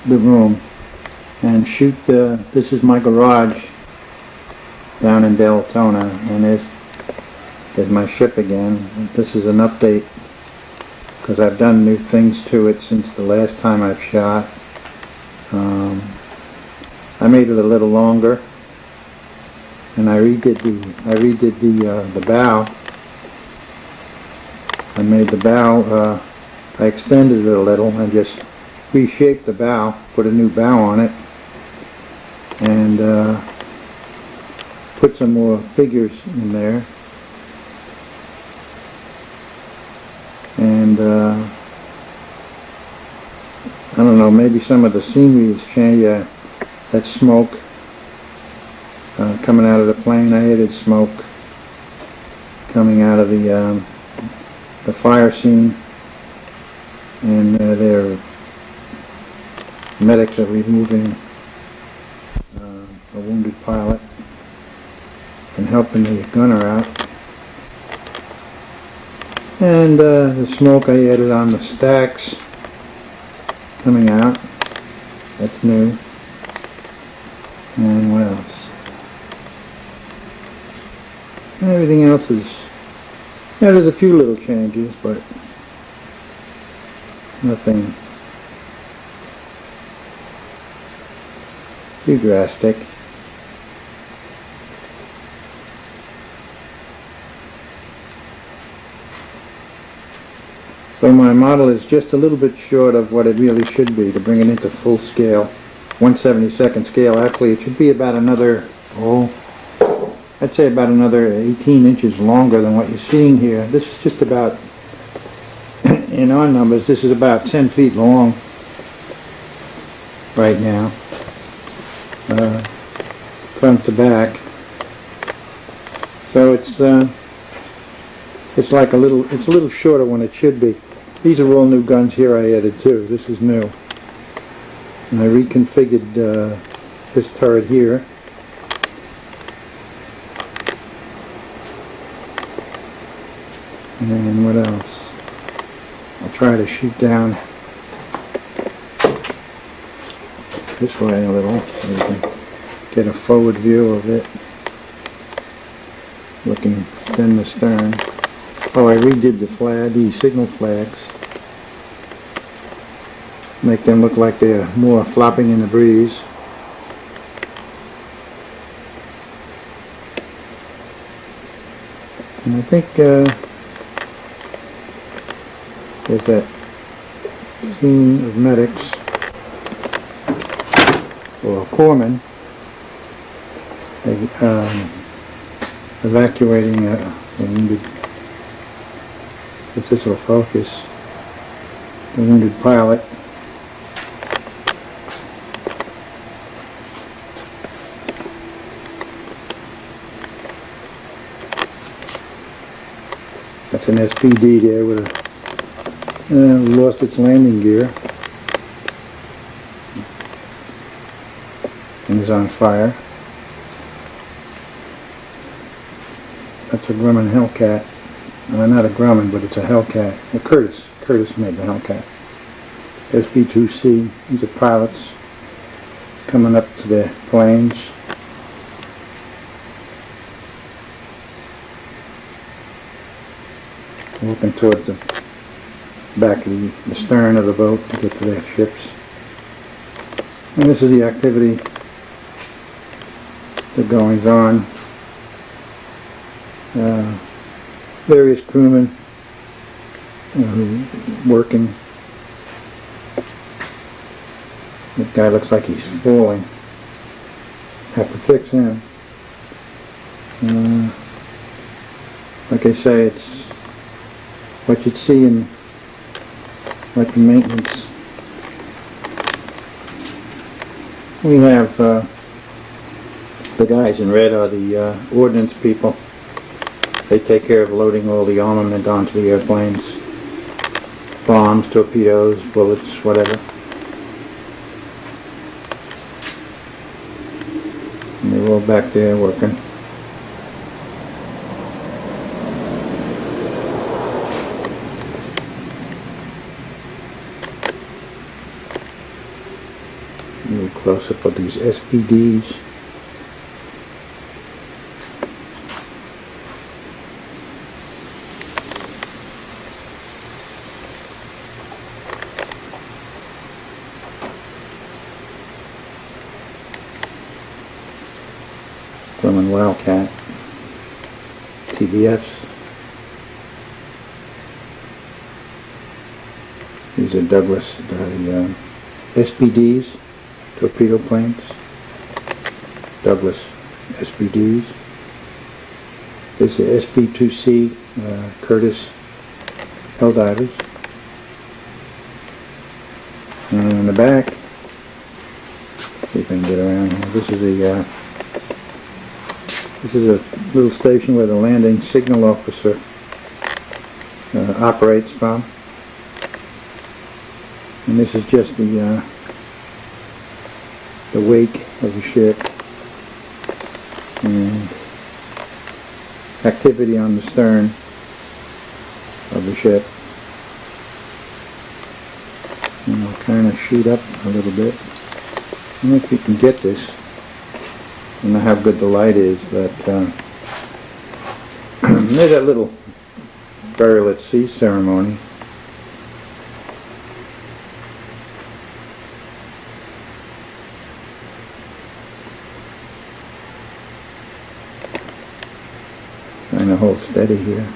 the room and shoot this is my garage down in Deltona, and there's my ship again. This is an update because I've done new things to it since the last time I've shot. I made it a little longer, and I redid the bow. I made the bow. I extended it a little and just reshaped the bow, put a new bow on it, and put some more figures in there. And I don't know, maybe some of the scenery has changed. That smoke coming out of the plane, I added smoke coming out of the fire scene, and their medics are removing a wounded pilot and helping the gunner out. And the smoke I added on the stacks coming out. That's new. And what else? Everything else is, yeah, there's a few little changes, but nothing too drastic. So my model is just a little bit short of what it really should be to bring it into full scale, 1/72nd scale. Actually, it should be about another, I'd say about another 18 inches longer than what you're seeing here. This is just about, in our numbers, this is about 10 feet long right now, front to back. So it's like it's a little shorter when it should be. These are all new guns here I added too. This is new. And I reconfigured this turret here. And what else? I'll try to shoot down this way a little so you can get a forward view of it. Looking in the stern. Oh, I redid these signal flags. Make them look like they're more flopping in the breeze. And I think there's that scene of medics, or corpsmen, evacuating a wounded, if this will focus, a wounded pilot. That's an SPD there with lost its landing gear and is on fire. That's a Grumman Hellcat. Not a Grumman, but it's a Hellcat. Curtis made the Hellcat. SB-2C. These are pilots coming up to their planes. Looking towards the back of the stern of the boat to get to their ships. And this is the activity that goes on. Various crewmen working. That guy looks like he's falling. Have to fix him. Like I say, it's what you'd see in like the maintenance. We have the guys in red are the ordnance people. They take care of loading all the armament onto the airplanes. Bombs, torpedoes, bullets, whatever. And they're all back there working. A little close up of these SPDs. Grumman Wildcat, TBFs. These are Douglas SPDs, torpedo planes. Douglas SPDs. This is SB2C Curtiss Helldivers. And in the back, see if I can get around here. This is a little station where the landing signal officer operates from. And this is just the wake of the ship and activity on the stern of the ship. And I'll kind of shoot up a little bit. I don't know if you can get this. I don't know how good the light is, but there's that little burial at sea ceremony. Trying to hold steady here.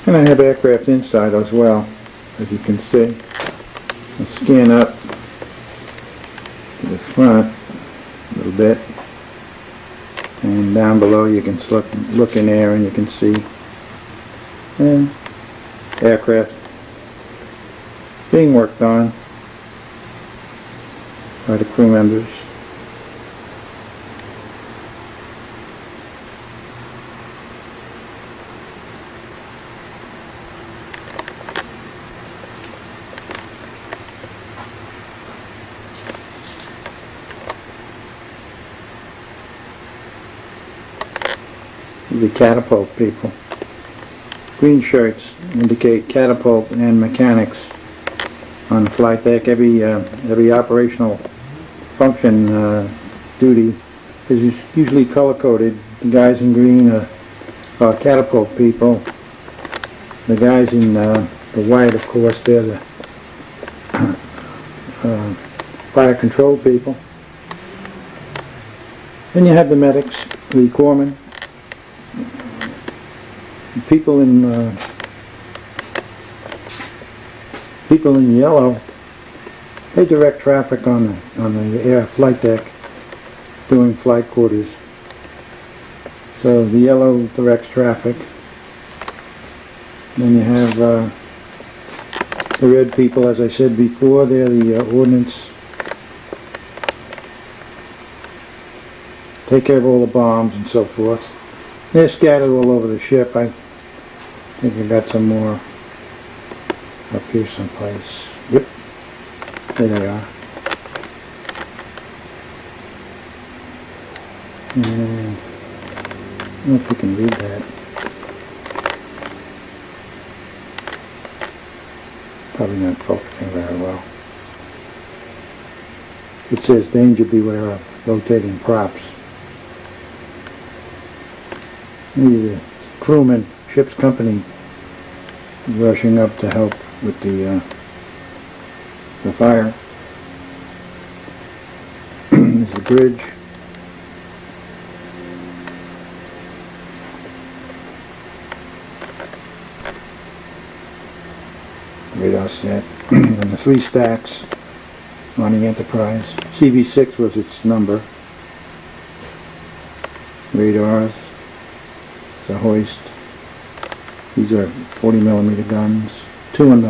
And I have aircraft inside as well, as you can see. I'll scan up to the front a little bit, and down below you can look in there and you can see aircraft being worked on by the crew members. The catapult people. Green shirts indicate catapult and mechanics on the flight deck. Every operational function duty is usually color coded. The guys in green are catapult people. The guys in the white, of course, they're the fire control people. Then you have the medics, the corpsmen. People in yellow, they direct traffic on the air flight deck doing flight quarters. So the yellow directs traffic. Then you have the red people, as I said before, they're the ordnance. Take care of all the bombs and so forth. They're scattered all over the ship. I think I got some more up here someplace. Yep, there they are. And I don't know if you can read that. Probably not focusing very well. It says, "Danger, beware of rotating props." These are crewmen, ship's company, rushing up to help with the fire. There's the bridge. Radar set. And the 3 stacks on the Enterprise. CV6 was its number. Radars. It's a hoist. These are 40mm guns. Two in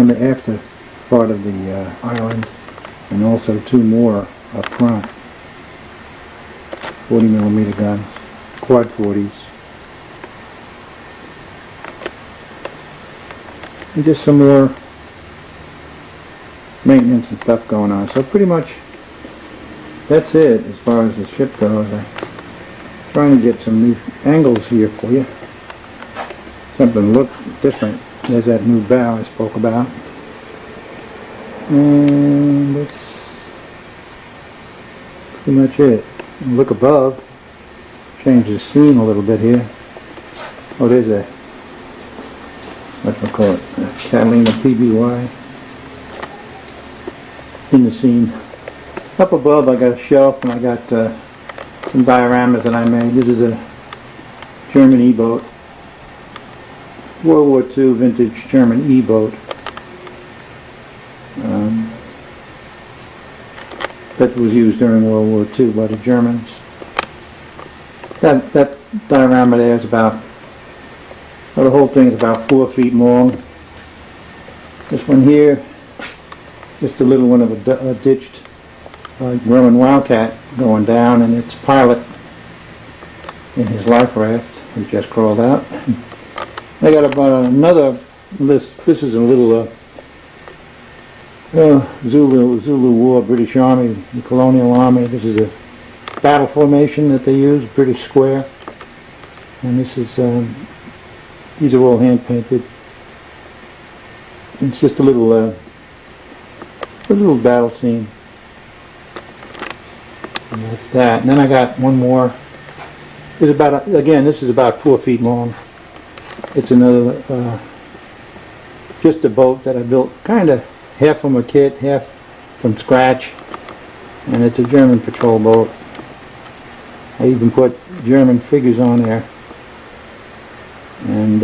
the after part of the island, and also 2 more up front. 40mm guns, quad 40s. And just some more maintenance and stuff going on. So pretty much that's it as far as the ship goes. I'm trying to get some new angles here for you. something look different. There's that new bow I spoke about. And that's pretty much it. Look above. Change the scene a little bit here. Oh, there's a, what do I call it, a Catalina PBY in the scene. Up above I got a shelf and I got some dioramas that I made. This is a German E-boat. World War II vintage German E-boat. That was used during World War II by the Germans. That diorama there is about, well, the whole thing is about 4 feet long. This one here, just a little one of a ditched Roman Wildcat going down, and its pilot in his life raft who just crawled out. I got about another list. This is a little Zulu War, British Army, the Colonial Army. This is a battle formation that they use, British square. And this is, these are all hand painted. It's just a little battle scene. And that's that. And then I got one more. It's about, again, this is about 4 feet long. It's another, just a boat that I built kind of half from a kit, half from scratch, and it's a German patrol boat. I even put German figures on there, and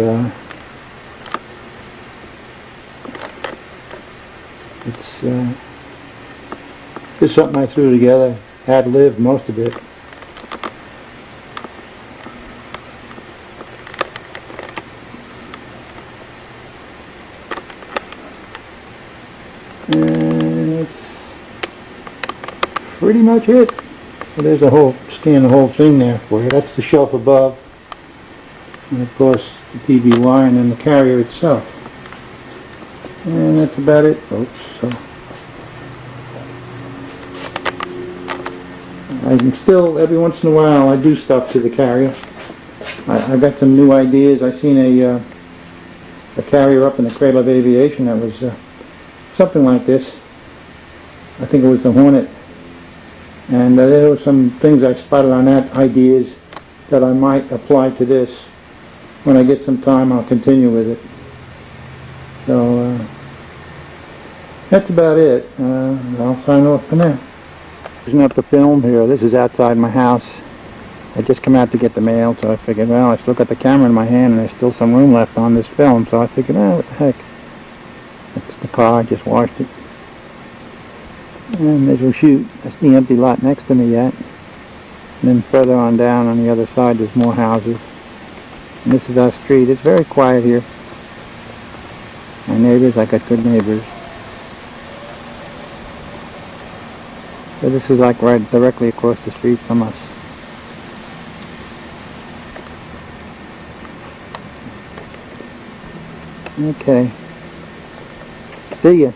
it's just something I threw together, ad-libbed most of it. And it's pretty much it. So there's a whole, scan the whole thing there for you. That's the shelf above. And of course the PBY and then the carrier itself. And that's about it, folks. So I'm still, every once in a while I do stuff to the carrier. I got some new ideas. I seen a carrier up in the Cradle of Aviation that was something like this. I think it was the Hornet. And there were some things I spotted on that, ideas that I might apply to this. When I get some time, I'll continue with it. So that's about it. I'll sign off for now. Using up the film here. This is outside my house. I just come out to get the mail, so I figured, well, I still got the camera in my hand and there's still some room left on this film, so I figured, oh, what the heck. That's the car, I just washed it. And as we'll shoot, that's the empty lot next to me yet. And then further on down on the other side there's more houses. And this is our street. It's very quiet here. My neighbors, I got good neighbors. So this is like right directly across the street from us. Okay. See ya.